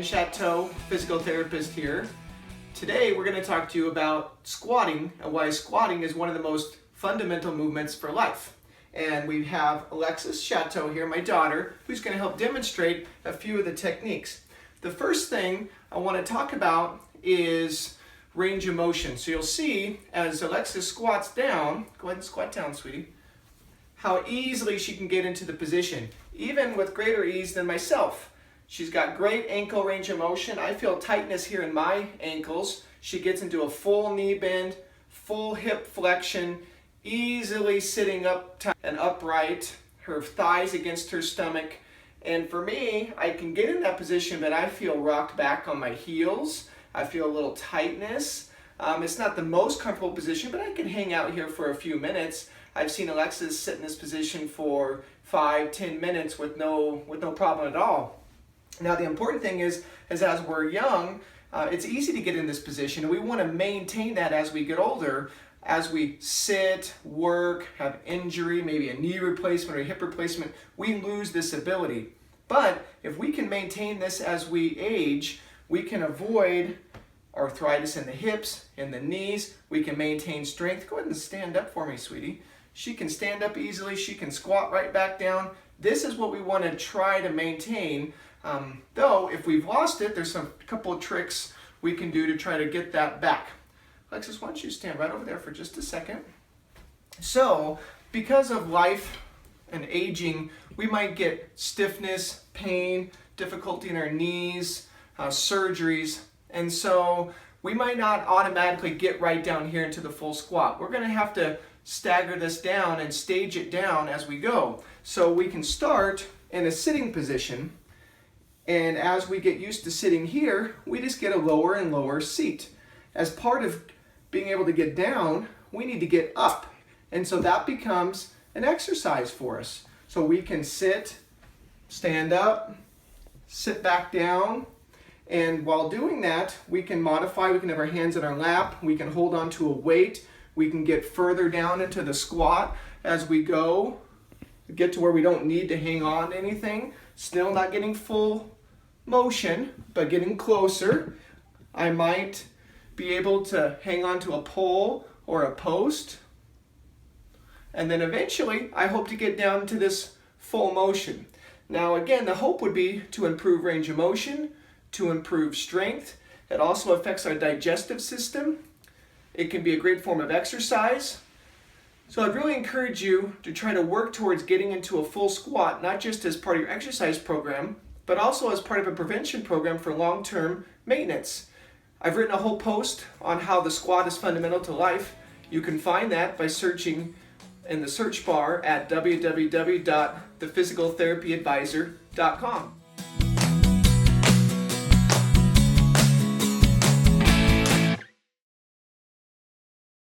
Chateau, physical therapist here. Today we're going to talk to you about squatting and why squatting is one of the most fundamental movements for life. And we have Alexis Chateau here, my daughter, who's going to help demonstrate a few of the techniques. The first thing I want to talk about is range of motion. So you'll see as Alexis squats down, go ahead and squat down, sweetie, how easily she can get into the position, even with greater ease than myself. She's got great ankle range of motion. I feel tightness here in my ankles. She gets into a full knee bend, full hip flexion, easily sitting up and upright, her thighs against her stomach. And for me, I can get in that position, but I feel rocked back on my heels. I feel a little tightness. It's not the most comfortable position, but I can hang out here for a few minutes. I've seen Alexis sit in this position for 5-10 minutes with no problem at all. Now the important thing is as we're young, it's easy to get in this position, and we want to maintain that as we get older. As we sit, work, have injury, maybe a knee replacement or a hip replacement, we lose this ability. But if we can maintain this as we age, we can avoid arthritis in the hips, in the knees. We can maintain strength. Go ahead and stand up for me, sweetie. She can stand up easily. She can squat right back down. This is what we want to try to maintain. Though, if we've lost it, there's a couple of tricks we can do to try to get that back. Alexis, why don't you stand right over there for just a second? So, because of life and aging, we might get stiffness, pain, difficulty in our knees, surgeries, and so we might not automatically get right down here into the full squat. We're going to have to stagger this down and stage it down as we go. So we can start in a sitting position, and as we get used to sitting here, we just get a lower and lower seat. As part of being able to get down, we need to get up, and so that becomes an exercise for us. So we can sit, stand up, sit back down, and while doing that, we can modify. We can have our hands in our lap, we can hold on to a weight, we can get further down into the squat as we go, get to where we don't need to hang on to anything, still not getting full motion, but getting closer. I might be able to hang on to a pole or a post, and then eventually I hope to get down to this full motion. Now again, the hope would be to improve range of motion, to improve strength. It also affects our digestive system. It can be a great form of exercise. So I'd really encourage you to try to work towards getting into a full squat, not just as part of your exercise program, but also as part of a prevention program for long-term maintenance. I've written a whole post on how the squat is fundamental to life. You can find that by searching in the search bar at www.thephysicaltherapyadvisor.com.